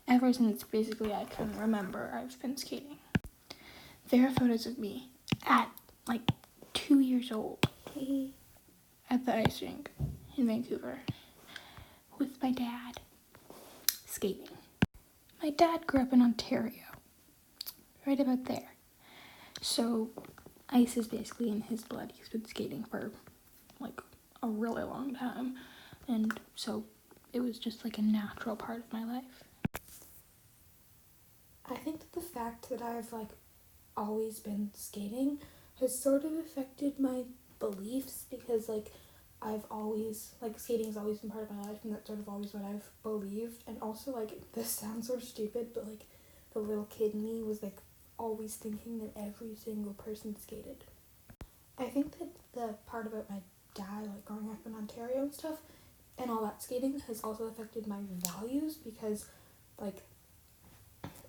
Ever since basically I can remember, I've been skating. There are photos of me at like 2 years old at the ice rink in Vancouver with my dad skating. My dad grew up in Ontario, right about there. So ice is basically in his blood. He's been skating for like a really long time. And so it was just like a natural part of my life. I think that the fact that I've like always been skating has sort of affected my beliefs, because like I've always, like, skating has always been part of my life, and that's sort of always what I've believed. And also, like, this sounds sort of stupid, but like the little kid in me was like always thinking that every single person skated. I think that the part about my dad, like growing up in Ontario and stuff and all that skating, has also affected my values, because like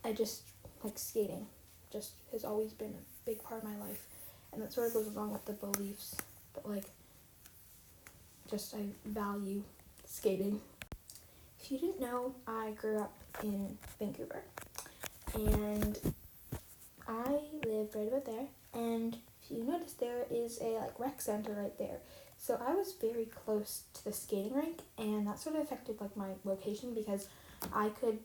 I just, like, skating just has always been a big part of my life, and that sort of goes along with the beliefs, but like just I value skating. If you didn't know, I grew up in Vancouver, and I lived right about there, and if you notice, there is a like rec center right there. So I was very close to the skating rink, and that sort of affected like my location, because I could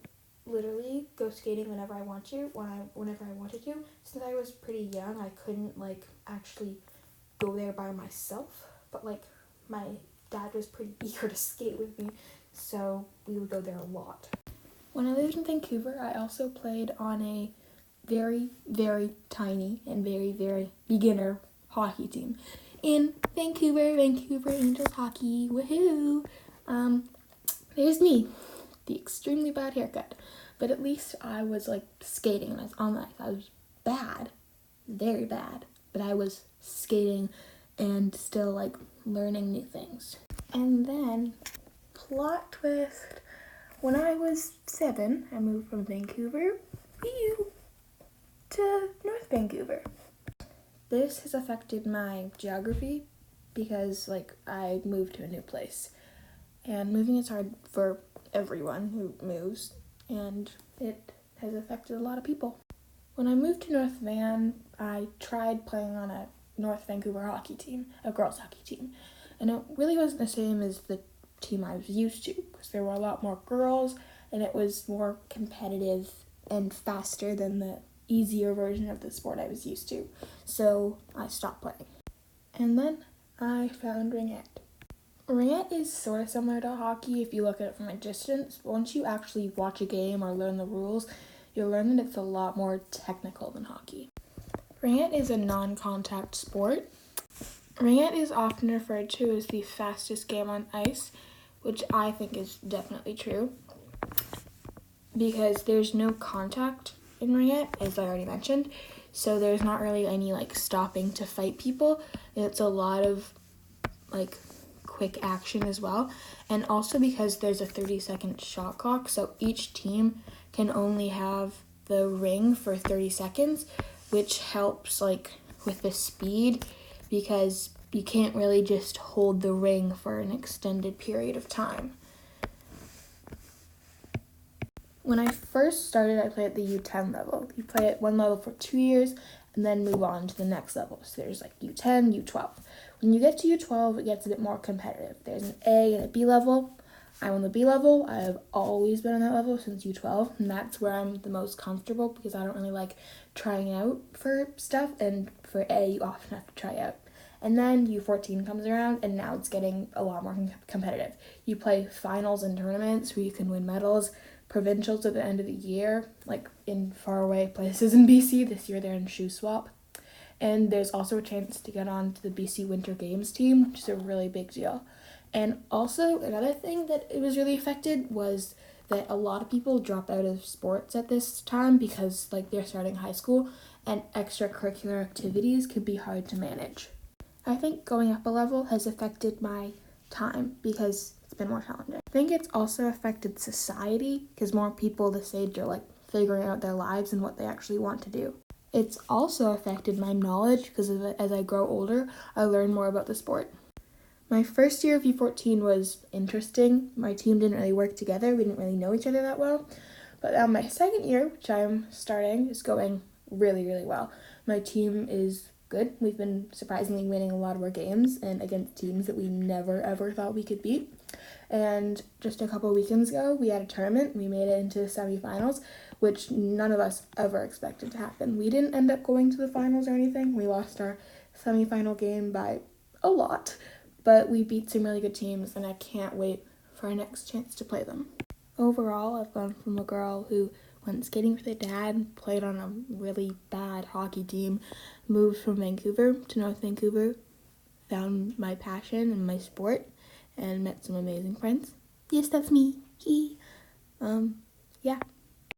literally go skating whenever I whenever I wanted to. Since I was pretty young, I couldn't like actually go there by myself, but like my dad was pretty eager to skate with me, so we would go there a lot. When I lived in Vancouver, I also played on a very, very tiny and very, very beginner hockey team in Vancouver Angels hockey. Woohoo! There's me, the extremely bad haircut, but at least I was like skating and I was on the ice. I was bad, very bad, but I was skating and still like learning new things. And then, plot twist, when I was 7, I moved from Vancouver to North Vancouver. This has affected my geography, because like I moved to a new place, and moving is hard for everyone who moves, and it has affected a lot of people. When I moved to North Van, I tried playing on a North Vancouver hockey team, a girls hockey team, and it really wasn't the same as the team I was used to, because there were a lot more girls and it was more competitive and faster than the easier version of the sport I was used to. So I stopped playing. And then I found ringette. Ringette is sort of similar to hockey if you look at it from a distance, but once you actually watch a game or learn the rules, you'll learn that it's a lot more technical than hockey. Ringette is a non-contact sport. Ringette is often referred to as the fastest game on ice, which I think is definitely true, because there's no contact in ringette, as I already mentioned, so there's not really any like stopping to fight people. It's a lot of like quick action as well, and also because there's a 30-second shot clock, so each team can only have the ring for 30 seconds, which helps like with the speed, because you can't really just hold the ring for an extended period of time. When I first started, I played at the U10 level. You play at one level for 2 years and then move on to the next level. So there's like U10, U12. When you get to U12, it gets a bit more competitive. There's an A and a B level. I'm on the B level. I have always been on that level since U12, and that's where I'm the most comfortable, because I don't really like trying out for stuff, and for A, you often have to try out. And then U14 comes around, and now it's getting a lot more competitive. You play finals and tournaments where you can win medals, provincials at the end of the year, like in faraway places in BC. This year they're in shoe swap. And there's also a chance to get on to the BC Winter Games team, which is a really big deal. And also, another thing that it was really affected was that a lot of people drop out of sports at this time, because like they're starting high school and extracurricular activities can be hard to manage. I think going up a level has affected my time, because it's been more challenging. I think it's also affected society, because more people this age are like figuring out their lives and what they actually want to do. It's also affected my knowledge, because as I grow older, I learn more about the sport. My first year of U14 was interesting. My team didn't really work together. We didn't really know each other that well. But now my second year, which I'm starting, is going really, really well. My team is good. We've been surprisingly winning a lot of our games and against teams that we never ever thought we could beat. And just a couple weekends ago, we had a tournament. We made it into the semifinals, which none of us ever expected to happen. We didn't end up going to the finals or anything. We lost our semifinal game by a lot, but we beat some really good teams, and I can't wait for our next chance to play them. Overall, I've gone from a girl who went skating with her dad, played on a really bad hockey team, moved from Vancouver to North Vancouver, found my passion and my sport, and met some amazing friends. Yes, that's me. Yeah.